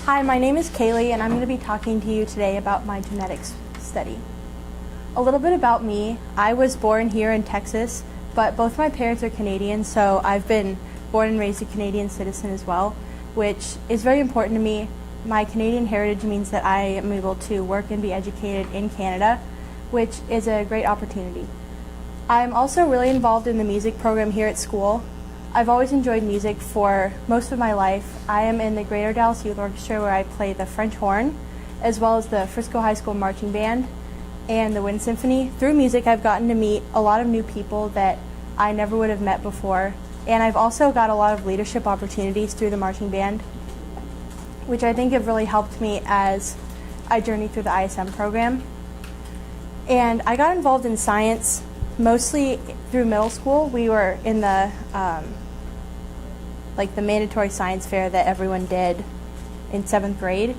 Hi, my name is Kaleigh, and I'm going to be talking to you today about my genetics study. A little bit about me. I was born here in Texas, but both my parents are Canadian, so I've been born and raised a Canadian citizen as well, which is very important to me. My Canadian heritage means that I am able to work and be educated in Canada, which is a great opportunity. I'm also really involved in the music program here at school. I've always enjoyed music for most of my life. I am in the Greater Dallas Youth Orchestra where I play the French horn, as well as the Frisco High School Marching Band and the Wind Symphony. Through music, I've gotten to meet a lot of new people that I never would have met before. And I've also got a lot of leadership opportunities through the marching band, which I think have really helped me as I journey through the ISM program. And I got involved in science mostly through middle school. We were in the the mandatory science fair that everyone did in 7th grade,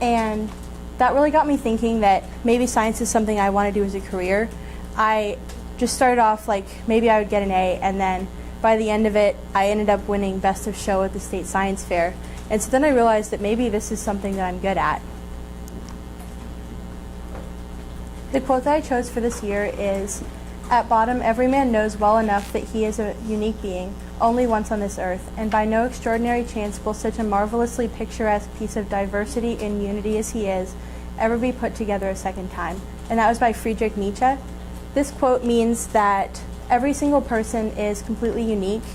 and that really got me thinking that maybe science is something I want to do as a career. I just started off maybe I would get an A, and then by the end of it I ended up winning best of show at the state science fair, and so then I realized that maybe this is something that I'm good at. The quote that I chose for this year is, "At bottom, every man knows well enough that he is a unique being, only once on this earth, and by no extraordinary chance will such a marvelously picturesque piece of diversity and unity as he is ever be put together a second time." And that was by Friedrich Nietzsche. This quote means that every single person is completely unique,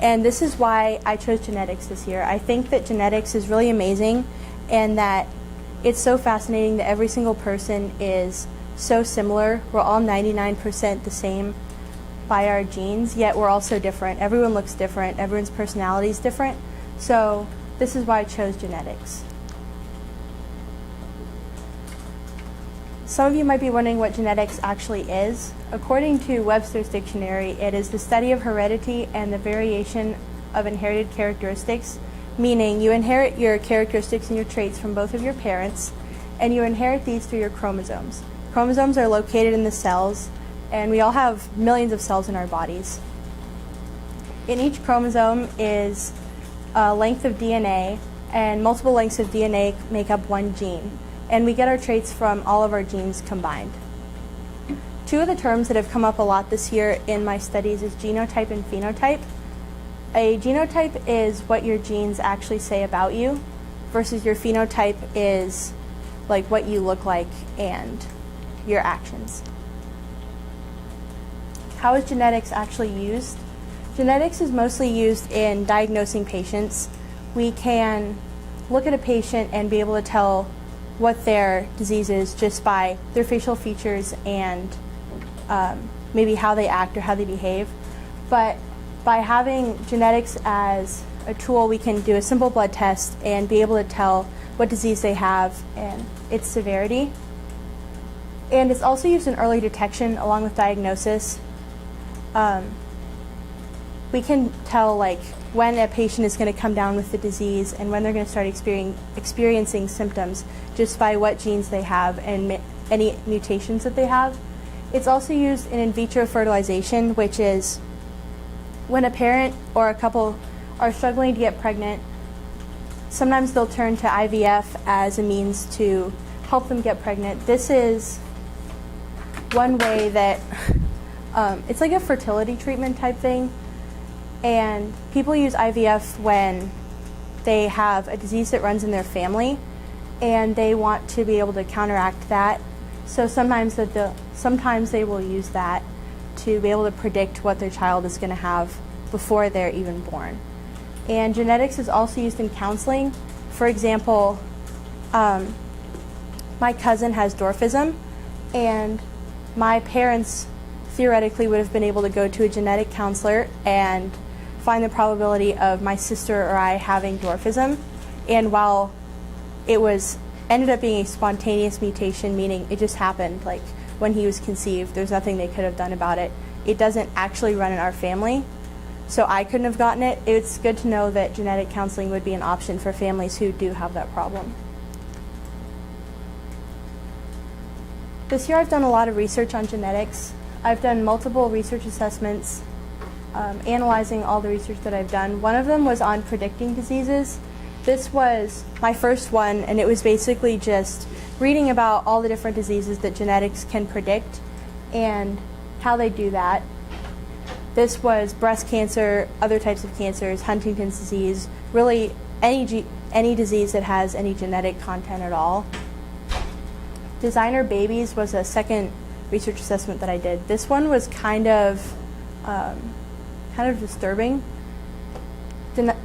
and this is why I chose genetics this year. I think that genetics is really amazing, and that it's so fascinating that every single person is so similar. We're all 99% the same by our genes, yet we're all so different. Everyone looks different. Everyone's personality is different. So this is why I chose genetics. Some of you might be wondering what genetics actually is. According to Webster's dictionary, it is the study of heredity and the variation of inherited characteristics, meaning you inherit your characteristics and your traits from both of your parents, and you inherit these through your chromosomes. Chromosomes are located in the cells, and we all have millions of cells in our bodies. In each chromosome is a length of DNA, and multiple lengths of DNA make up one gene, and we get our traits from all of our genes combined. Two of the terms that have come up a lot this year in my studies is genotype and phenotype. A genotype is what your genes actually say about you, versus your phenotype is what you look like and your actions. How is genetics actually used? Genetics is mostly used in diagnosing patients. We can look at a patient and be able to tell what their disease is just by their facial features and maybe how they act or how they behave. But by having genetics as a tool, we can do a simple blood test and be able to tell what disease they have and its severity. And it's also used in early detection along with diagnosis. We can tell when a patient is going to come down with the disease and when they're going to start experiencing symptoms just by what genes they have and any mutations that they have. It's also used in vitro fertilization, which is when a parent or a couple are struggling to get pregnant. Sometimes they'll turn to IVF as a means to help them get pregnant. This is one way that it's like a fertility treatment type thing, and people use IVF when they have a disease that runs in their family and they want to be able to counteract that. So sometimes they will use that to be able to predict what their child is going to have before they're even born. And genetics is also used in counseling. For example, my cousin has dwarfism, and my parents theoretically would have been able to go to a genetic counselor and find the probability of my sister or I having dwarfism. And while it ended up being a spontaneous mutation, meaning it just happened when he was conceived, there's nothing they could have done about it. It doesn't actually run in our family, so I couldn't have gotten it. It's good to know that genetic counseling would be an option for families who do have that problem. This year I've done a lot of research on genetics. I've done multiple research assessments, analyzing all the research that I've done. One of them was on predicting diseases. This was my first one, and it was basically just reading about all the different diseases that genetics can predict and how they do that. This was breast cancer, other types of cancers, Huntington's disease, really any disease that has any genetic content at all. Designer babies was a second research assessment that I did. This one was kind of disturbing.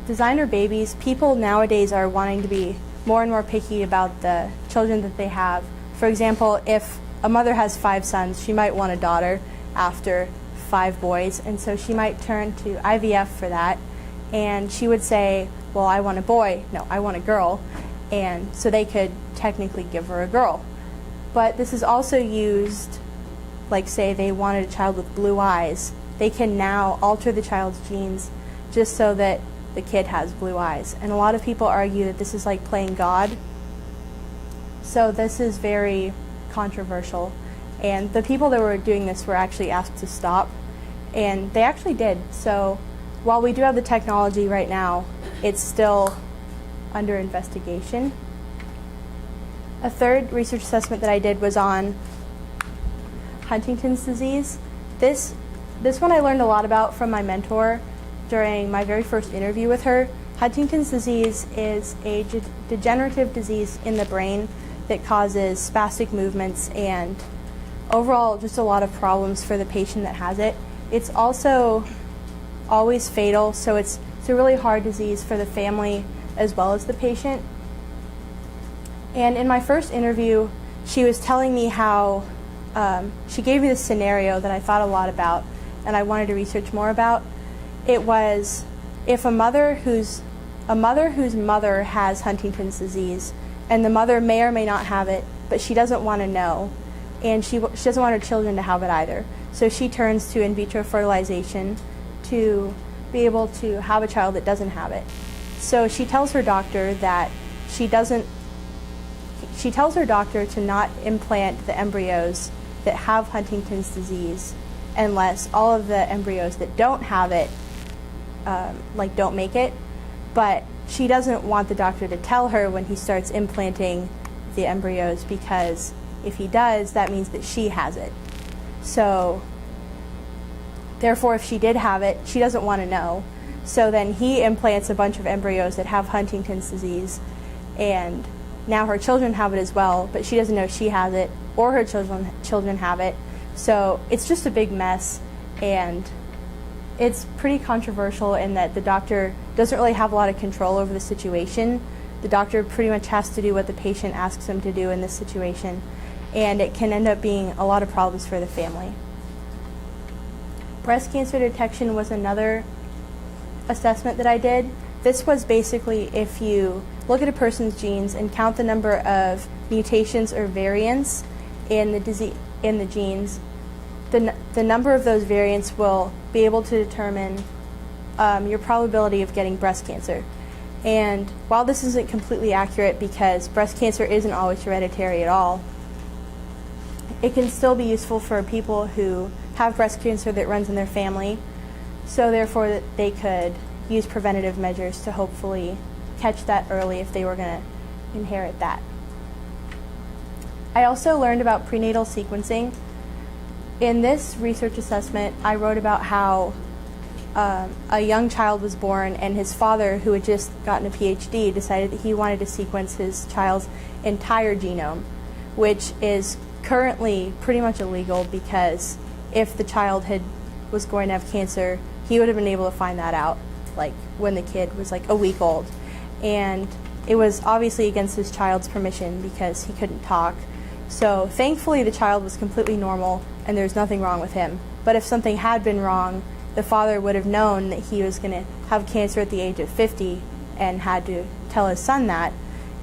Designer babies, people nowadays are wanting to be more and more picky about the children that they have. For example, if a mother has 5 sons, she might want a daughter after 5 boys, and so she might turn to IVF for that, and she would say, well, I want a boy, no, I want a girl, and so they could technically give her a girl. But this is also used, like say they wanted a child with blue eyes, they can now alter the child's genes just so that the kid has blue eyes. And a lot of people argue that this is like playing God. So this is very controversial. And the people that were doing this were actually asked to stop. And they actually did. So while we do have the technology right now, it's still under investigation. A third research assessment that I did was on Huntington's disease. This one I learned a lot about from my mentor during my very first interview with her. Huntington's disease is a degenerative disease in the brain that causes spastic movements and overall just a lot of problems for the patient that has it. It's also always fatal, so it's a really hard disease for the family as well as the patient. And in my first interview, she was telling me how she gave me this scenario that I thought a lot about and I wanted to research more about. It was if a mother whose mother has Huntington's disease, and the mother may or may not have it, but she doesn't want to know, and she doesn't want her children to have it either. So she turns to in vitro fertilization to be able to have a child that doesn't have it. So she tells her doctor that she tells her doctor to not implant the embryos that have Huntington's disease unless all of the embryos that don't have it don't make it. But she doesn't want the doctor to tell her when he starts implanting the embryos, because if he does, that means that she has it. So therefore, if she did have it, she doesn't want to know. So then he implants a bunch of embryos that have Huntington's disease, and now her children have it as well, but she doesn't know she has it or her children have it. So it's just a big mess, and it's pretty controversial in that the doctor doesn't really have a lot of control over the situation. The doctor pretty much has to do what the patient asks him to do in this situation, and it can end up being a lot of problems for the family. Breast cancer detection was another assessment that I did. This was basically if you look at a person's genes and count the number of mutations or variants in the genes, the number of those variants will be able to determine your probability of getting breast cancer. And while this isn't completely accurate because breast cancer isn't always hereditary at all, it can still be useful for people who have breast cancer that runs in their family, so therefore that they could use preventative measures to hopefully catch that early if they were going to inherit that. I also learned about prenatal sequencing. In this research assessment, I wrote about how a young child was born, and his father, who had just gotten a PhD, decided that he wanted to sequence his child's entire genome, which is currently pretty much illegal, because if the child was going to have cancer, he would have been able to find that out like when the kid was like a week old. And it was obviously against his child's permission because he couldn't talk. So thankfully the child was completely normal and there's nothing wrong with him. But if something had been wrong, the father would have known that he was going to have cancer at the age of 50 and had to tell his son that.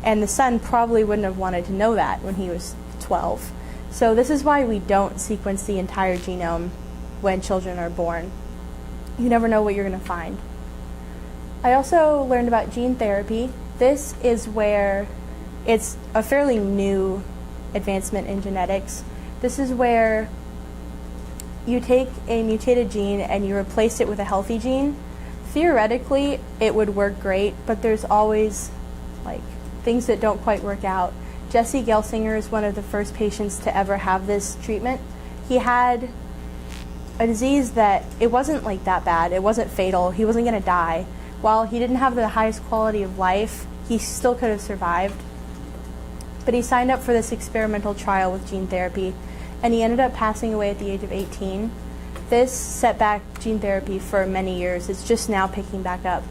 And the son probably wouldn't have wanted to know that when he was 12. So this is why we don't sequence the entire genome when children are born. You never know what you're going to find. I also learned about gene therapy. This is where it's a fairly new advancement in genetics. This is where you take a mutated gene and you replace it with a healthy gene. Theoretically, it would work great, but there's always like things that don't quite work out. Jesse Gelsinger is one of the first patients to ever have this treatment. He had a disease that it wasn't like that bad. It wasn't fatal. He wasn't going to die. While he didn't have the highest quality of life, he still could have survived. But he signed up for this experimental trial with gene therapy, and he ended up passing away at the age of 18. This set back gene therapy for many years. It's just now picking back up.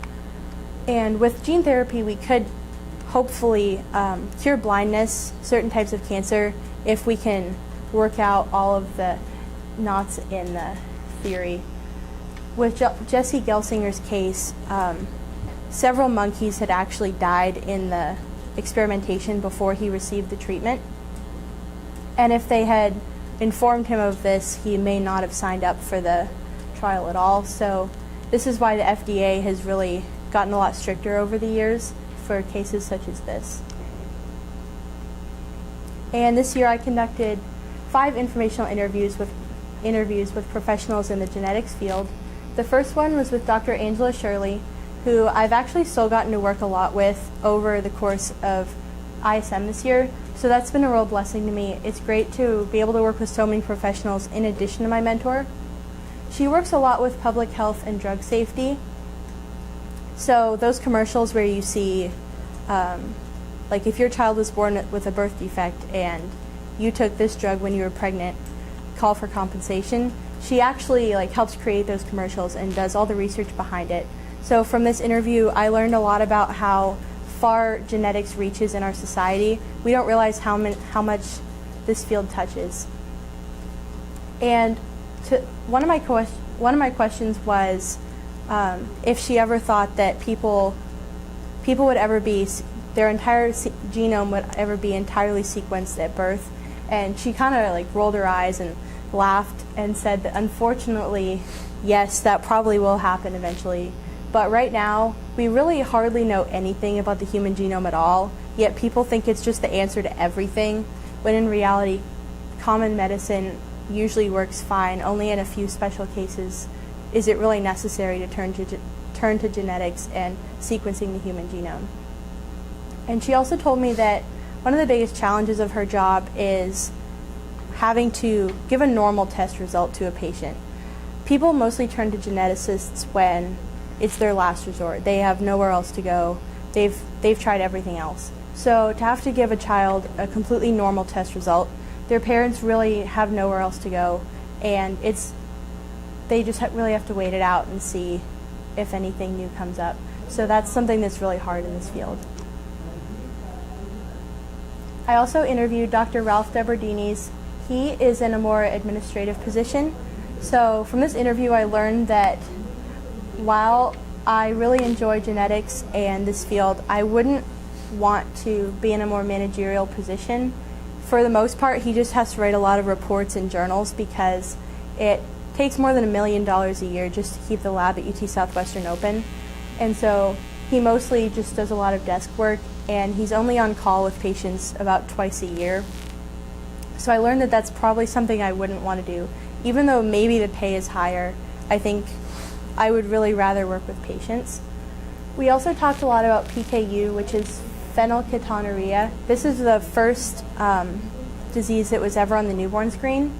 And with gene therapy, we could hopefully cure blindness, certain types of cancer, if we can work out all of the knots in the theory. With Jesse Gelsinger's case, several monkeys had actually died in the experimentation before he received the treatment. And if they had informed him of this, he may not have signed up for the trial at all. So this is why the FDA has really gotten a lot stricter over the years for cases such as this. And this year I conducted 5 informational interviews with professionals in the genetics field. The first one was with Dr. Angela Shirley, who I've actually still gotten to work a lot with over the course of ISM this year. So that's been a real blessing to me. It's great to be able to work with so many professionals in addition to my mentor. She works a lot with public health and drug safety. So those commercials where you see, like if your child was born with a birth defect and you took this drug when you were pregnant, call for compensation. She actually helps create those commercials and does all the research behind it. So from this interview, I learned a lot about how far genetics reaches in our society. We don't realize how much this field touches. And one of my questions was if she ever thought that people would ever be, their entire genome would ever be entirely sequenced at birth. And she kind of rolled her eyes and laughed and said that unfortunately, yes, that probably will happen eventually. But right now, we really hardly know anything about the human genome at all, yet people think it's just the answer to everything, when in reality, common medicine usually works fine. Only in a few special cases is it really necessary to turn to genetics and sequencing the human genome. And she also told me that one of the biggest challenges of her job is having to give a normal test result to a patient. People mostly turn to geneticists when it's their last resort. They have nowhere else to go. They've tried everything else. So to have to give a child a completely normal test result, their parents really have nowhere else to go, and they just really have to wait it out and see if anything new comes up. So that's something that's really hard in this field. I also interviewed Dr. Ralph Debordinis. He is in a more administrative position. So from this interview, I learned that while I really enjoy genetics and this field, I wouldn't want to be in a more managerial position. For the most part, he just has to write a lot of reports and journals because it takes more than $1 million a year just to keep the lab at UT Southwestern open. And so he mostly just does a lot of desk work, and he's only on call with patients about twice a year. So I learned that that's probably something I wouldn't want to do. Even though maybe the pay is higher, I think I would really rather work with patients. We also talked a lot about PKU, which is phenylketonuria. This is the first disease that was ever on the newborn screen.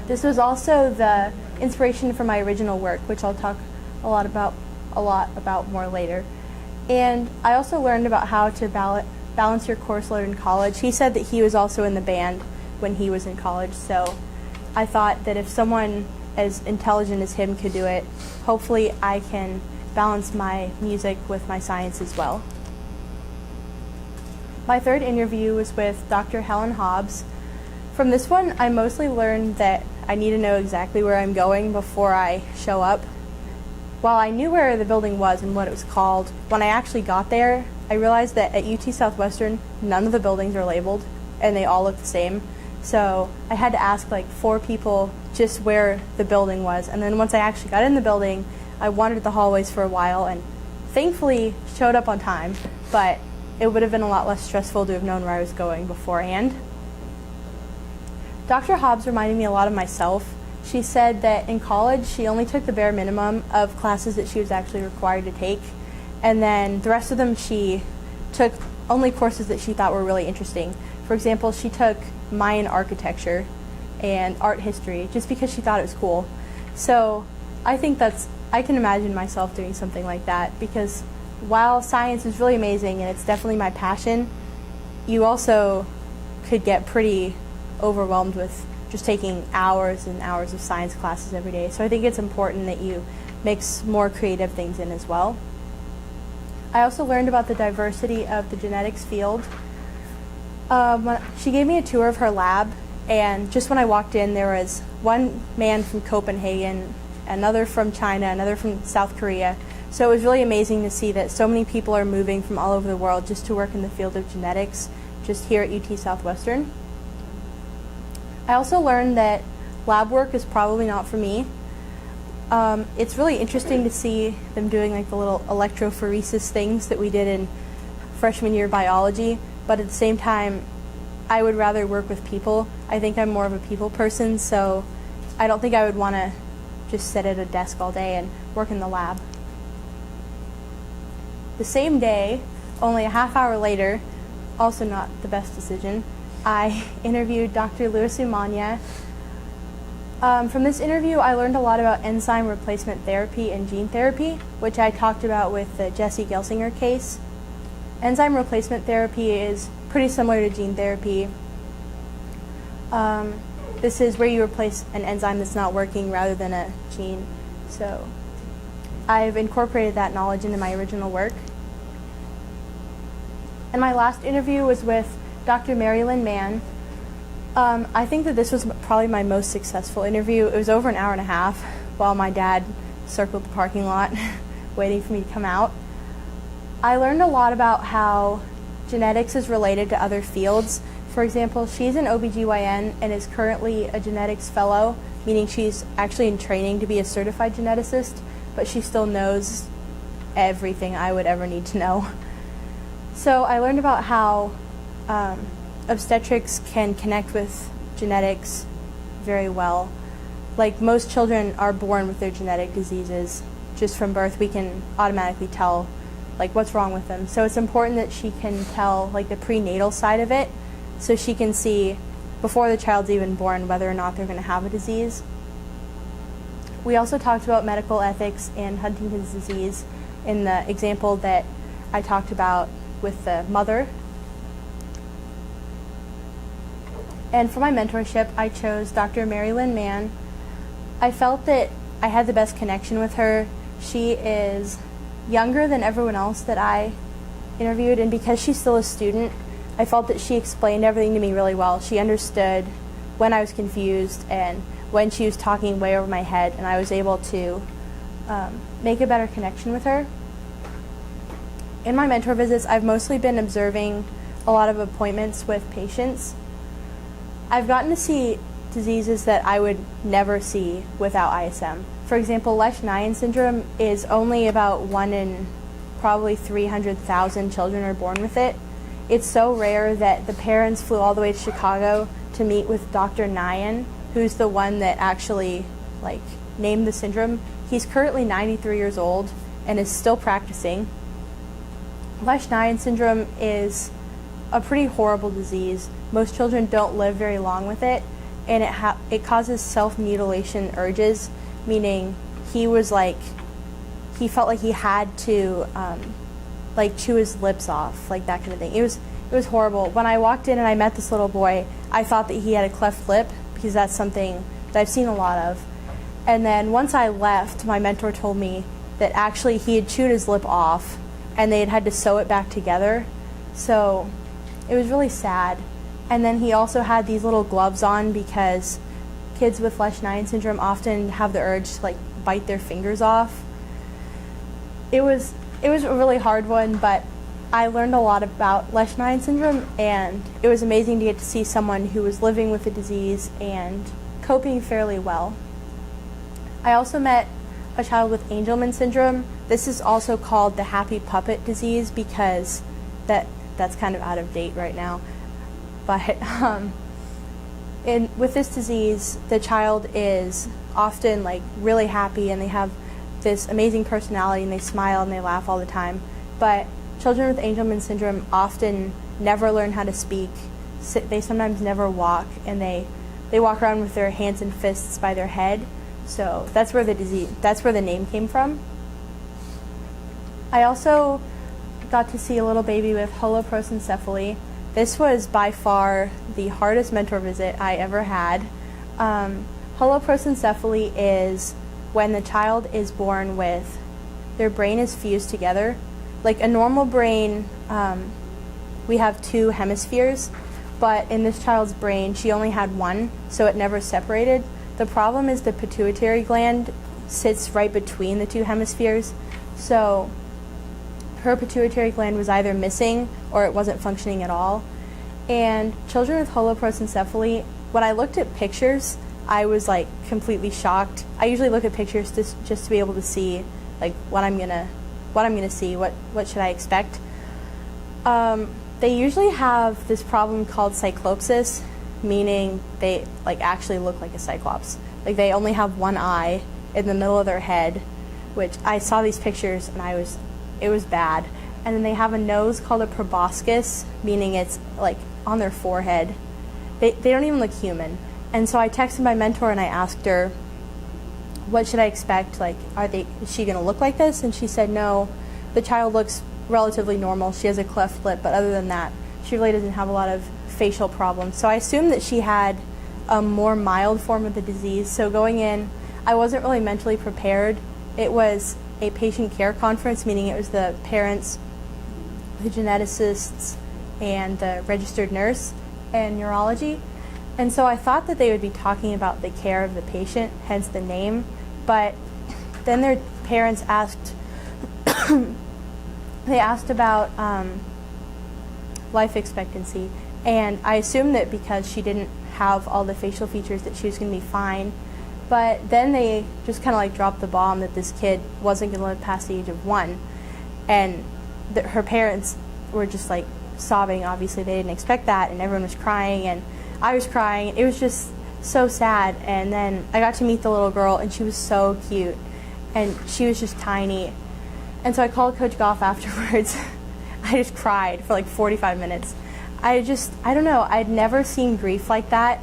This was also the inspiration for my original work, which I'll talk a lot about more later. And I also learned about how to balance your course load in college. He said that he was also in the band when he was in college, so I thought that if someone as intelligent as him could do it, hopefully I can balance my music with my science as well. My third interview was with Dr. Helen Hobbs. From this one, I mostly learned that I need to know exactly where I'm going before I show up. While I knew where the building was and what it was called, when I actually got there, I realized that at UT Southwestern, none of the buildings are labeled, and they all look the same. So I had to ask 4 people just where the building was. And then once I actually got in the building, I wandered the hallways for a while and thankfully showed up on time, but it would have been a lot less stressful to have known where I was going beforehand. Dr. Hobbs reminded me a lot of myself. She said that in college, she only took the bare minimum of classes that she was actually required to take. And then the rest of them she took only courses that she thought were really interesting. For example, she took Mayan architecture and art history just because she thought it was cool. So I think I can imagine myself doing something like that, because while science is really amazing and it's definitely my passion, you also could get pretty overwhelmed with just taking hours and hours of science classes every day. So I think it's important that you mix more creative things in as well. I also learned about the diversity of the genetics field. She gave me a tour of her lab, and just when I walked in, there was one man from Copenhagen, another from China, another from South Korea. So it was really amazing to see that so many people are moving from all over the world just to work in the field of genetics, just here at UT Southwestern. I also learned that lab work is probably not for me. It's really interesting to see them doing like the little electrophoresis things that we did in freshman year biology, but at the same time, I would rather work with people. I think I'm more of a people person, so I don't think I would want to just sit at a desk all day and work in the lab. The same day, only a half hour later, also not the best decision, I interviewed Dr. Louis Umania. From this interview, I learned a lot about enzyme replacement therapy and gene therapy, which I talked about with the Jesse Gelsinger case. Enzyme replacement therapy is pretty similar to gene therapy. This is where you replace an enzyme that's not working rather than a gene. So I've incorporated that knowledge into my original work. And my last interview was with Dr. Mary Lynn Mann. I think that this was probably my most successful interview. It was over an hour and a half while my dad circled the parking lot waiting for me to come out. I learned a lot about how genetics is related to other fields. For example, she's an OBGYN and is currently a genetics fellow, meaning she's actually in training to be a certified geneticist, but she still knows everything I would ever need to know. So I learned about how obstetrics can connect with genetics very well. Like, most children are born with their genetic diseases. Just from birth, we can automatically tell like what's wrong with them. So it's important that she can tell like the prenatal side of it, so she can see before the child's even born whether or not they're going to have a disease. We also talked about medical ethics and Huntington's disease in the example that I talked about with the mother. And for my mentorship, I chose Dr. Mary Lynn Mann. I felt that I had the best connection with her. She is younger than everyone else that I interviewed, and because she's still a student, I felt that she explained everything to me really well. She understood when I was confused and when she was talking way over my head, and I was able to make a better connection with her. In my mentor visits, I've mostly been observing a lot of appointments with patients. I've gotten to see diseases that I would never see without ISM. For example, Lesch-Nyhan syndrome is only about 1 in probably 300,000 children are born with it. It's so rare that the parents flew all the way to Chicago to meet with Dr. Nyhan, who's the one that actually named the syndrome. He's currently 93 years old and is still practicing. Lesch-Nyhan syndrome is a pretty horrible disease. Most children don't live very long with it, and it causes self-mutilation urges, meaning he felt like he had to chew his lips off, like that kind of thing. It was horrible. When I walked in and I met this little boy, I thought that he had a cleft lip, because that's something that I've seen a lot of. And then once I left, my mentor told me that actually he had chewed his lip off and they had to sew it back together. So it was really sad. And then he also had these little gloves on, because kids with Lesch-Nyhan syndrome often have the urge to bite their fingers off. It was a really hard one, but I learned a lot about Lesch-Nyhan syndrome, and it was amazing to get to see someone who was living with the disease and coping fairly well. I also met a child with Angelman syndrome. This is also called the happy puppet disease, because that's kind of out of date right now. But with this disease, the child is often really happy, and they have this amazing personality, and they smile and they laugh all the time. But children with Angelman syndrome often never learn how to speak. They sometimes never walk, and they walk around with their hands and fists by their head. So that's where the name came from. I also got to see a little baby with holoprosencephaly. This was by far the hardest mentor visit I ever had. Holoprosencephaly is when the child is born with their brain is fused together. Like a normal brain, we have two hemispheres, but in this child's brain, she only had one, so it never separated. The problem is the pituitary gland sits right between the two hemispheres, so her pituitary gland was either missing or it wasn't functioning at all. And children with holoprosencephaly, when I looked at pictures, I was like completely shocked. I usually look at pictures just to be able to see like what I'm gonna see, what should I expect. They usually have this problem called cyclopsis, meaning they like actually look like a cyclops. Like they only have one eye in the middle of their head, which I saw these pictures and it was bad. And then they have a nose called a proboscis, meaning it's like on their forehead. They don't even look human. And so I texted my mentor and I asked her, what should I expect? Like, is she gonna look like this? And she said, no, the child looks relatively normal. She has a cleft lip, but other than that, she really doesn't have a lot of facial problems. So I assumed that she had a more mild form of the disease. So going in, I wasn't really mentally prepared. It was a patient care conference, meaning it was the parents, the geneticists, and the registered nurse and neurology. And so I thought that they would be talking about the care of the patient, hence the name. But then their parents asked, they asked about life expectancy. And I assumed that because she didn't have all the facial features that she was going to be fine. But then they just kind of like dropped the bomb that this kid wasn't going to live past the age of 1. And her parents were just like sobbing. Obviously, they didn't expect that, and everyone was crying, and I was crying. It was just so sad. And then I got to meet the little girl, and she was so cute, and she was just tiny. And so I called Coach Goff afterwards. I just cried for like 45 minutes. I don't know, I'd never seen grief like that.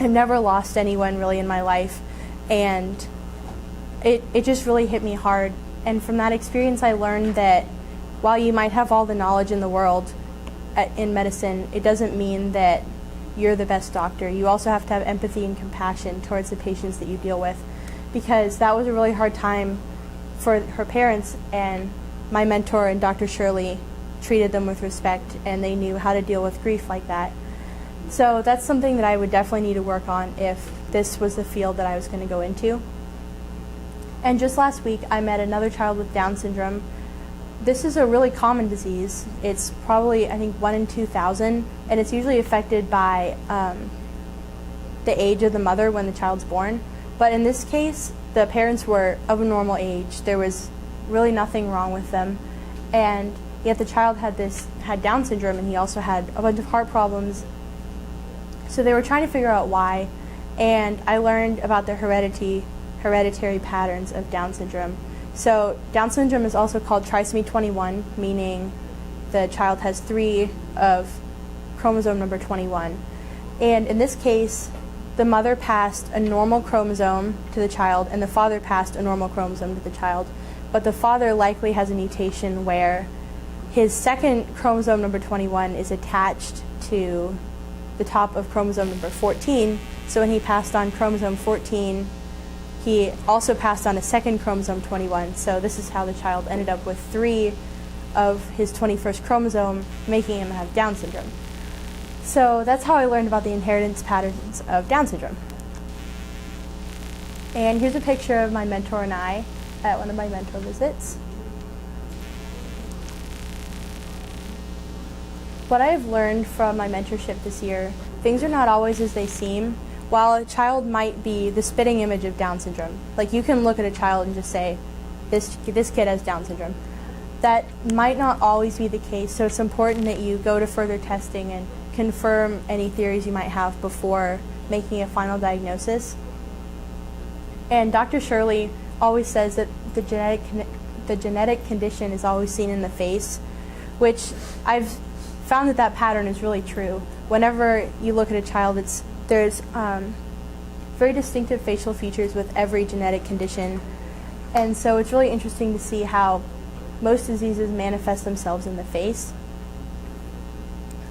I've never lost anyone really in my life, and it just really hit me hard. And from that experience, I learned that while you might have all the knowledge in the world in medicine, it doesn't mean that you're the best doctor. You also have to have empathy and compassion towards the patients that you deal with, because that was a really hard time for her parents, and my mentor and Dr. Shirley treated them with respect, and they knew how to deal with grief like that. So that's something that I would definitely need to work on if this was the field that I was going to go into. And just last week, I met another child with Down syndrome. This is a really common disease. It's probably, I think, 1 in 2,000, and it's usually affected by the age of the mother when the child's born. But in this case, the parents were of a normal age. There was really nothing wrong with them, and yet the child had Down syndrome, and he also had a bunch of heart problems. So they were trying to figure out why, and I learned about the hereditary patterns of Down syndrome. So Down syndrome is also called trisomy 21, meaning the child has 3 of chromosome number 21. And in this case, the mother passed a normal chromosome to the child, and the father passed a normal chromosome to the child. But the father likely has a mutation where his second chromosome number 21 is attached to the top of chromosome number 14. So when he passed on chromosome 14, he also passed on a second chromosome 21. So this is how the child ended up with 3 of his 21st chromosome, making him have Down syndrome. So that's how I learned about the inheritance patterns of Down syndrome. And here's a picture of my mentor and I at one of my mentor visits. What I've learned from my mentorship this year, things are not always as they seem. While a child might be the spitting image of Down syndrome, like you can look at a child and just say, this kid has Down syndrome. That might not always be the case, so it's important that you go to further testing and confirm any theories you might have before making a final diagnosis. And Dr. Shirley always says that the the genetic condition is always seen in the face, which I've found that pattern is really true. Whenever you look at a child, there's very distinctive facial features with every genetic condition, and so it's really interesting to see how most diseases manifest themselves in the face.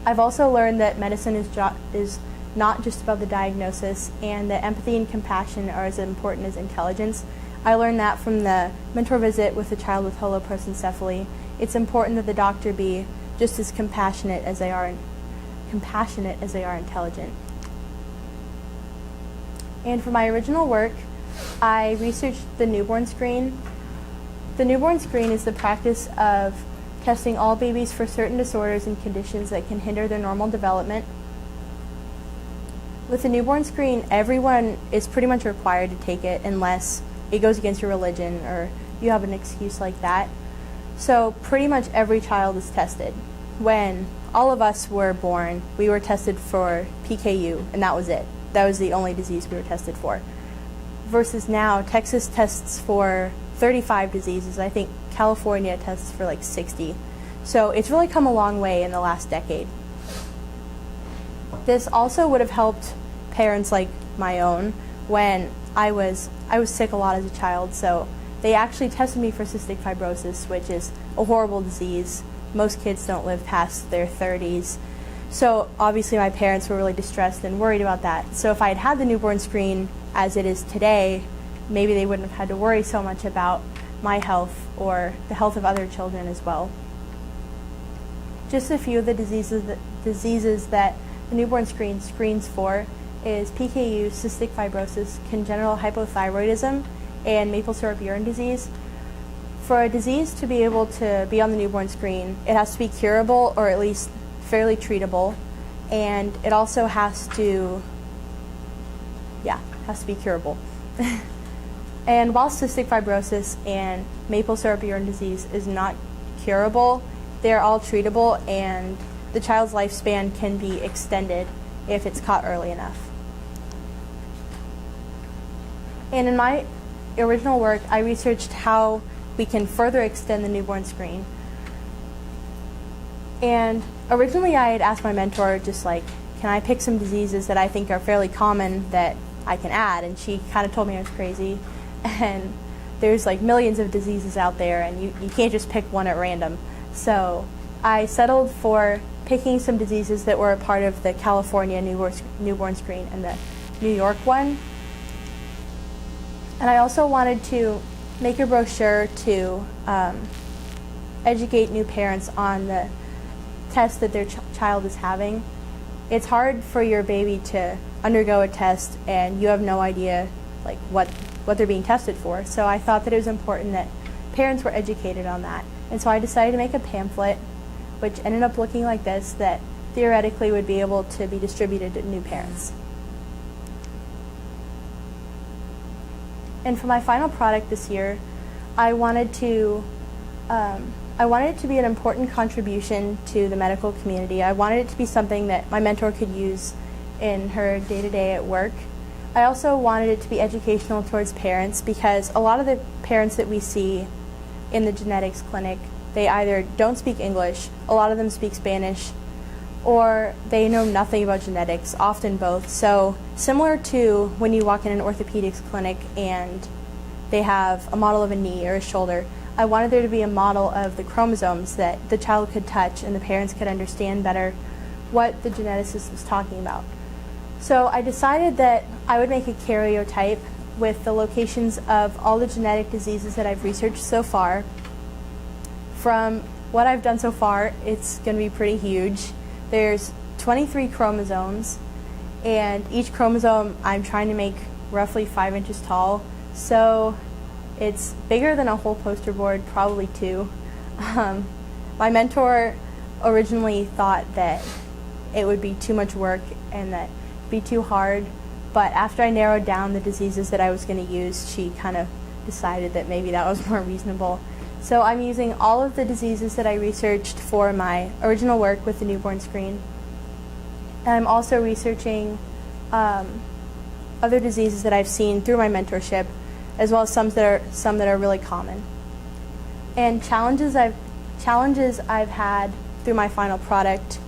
I've also learned that medicine is not just about the diagnosis, and that empathy and compassion are as important as intelligence. I learned that from the mentor visit with a child with holoprosencephaly. It's important that the doctor be just as compassionate as they are intelligent. And for my original work, I researched the newborn screen. The newborn screen is the practice of testing all babies for certain disorders and conditions that can hinder their normal development. With the newborn screen, everyone is pretty much required to take it unless it goes against your religion or you have an excuse like that. So pretty much every child is tested. When all of us were born, we were tested for PKU, and that was it. That was the only disease we were tested for. Versus now, Texas tests for 35 diseases. I think California tests for like 60. So it's really come a long way in the last decade. This also would have helped parents like my own when I was sick a lot as a child. So they actually tested me for cystic fibrosis, which is a horrible disease. Most kids don't live past their 30s. So obviously my parents were really distressed and worried about that. So if I had had the newborn screen as it is today, maybe they wouldn't have had to worry so much about my health or the health of other children as well. Just a few of the diseases that the newborn screen screens for is PKU, cystic fibrosis, congenital hypothyroidism, and maple syrup urine disease. For a disease to be able to be on the newborn screen, it has to be curable or at least fairly treatable, and it also has to be curable. And while cystic fibrosis and maple syrup urine disease is not curable, they're all treatable, and the child's lifespan can be extended if it's caught early enough. And in my original work, I researched how we can further extend the newborn screen. And originally I had asked my mentor, just like, can I pick some diseases that I think are fairly common that I can add? And she kind of told me I was crazy. And there's like millions of diseases out there, and you can't just pick one at random. So I settled for picking some diseases that were a part of the California newborn screen and the New York one. And I also wanted to make a brochure to educate new parents on the test that their child is having. It's hard for your baby to undergo a test and you have no idea like what they're being tested for. So I thought that it was important that parents were educated on that. And so I decided to make a pamphlet, which ended up looking like this, that theoretically would be able to be distributed to new parents. And for my final product this year, I wanted it to be an important contribution to the medical community. I wanted it to be something that my mentor could use in her day-to-day at work. I also wanted it to be educational towards parents, because a lot of the parents that we see in the genetics clinic, they either don't speak English, a lot of them speak Spanish, or they know nothing about genetics, often both. So similar to when you walk in an orthopedics clinic and they have a model of a knee or a shoulder, I wanted there to be a model of the chromosomes that the child could touch and the parents could understand better what the geneticist was talking about. So I decided that I would make a karyotype with the locations of all the genetic diseases that I've researched so far. From what I've done so far, it's going to be pretty huge. There's 23 chromosomes, and each chromosome I'm trying to make roughly 5 inches tall. So it's bigger than a whole poster board, probably 2. My mentor originally thought that it would be too much work and that it'd be too hard, but after I narrowed down the diseases that I was going to use, she kind of decided that maybe that was more reasonable. So I'm using all of the diseases that I researched for my original work with the newborn screen. And I'm also researching other diseases that I've seen through my mentorship, as well as some that are really common. and challenges I've had through my final product.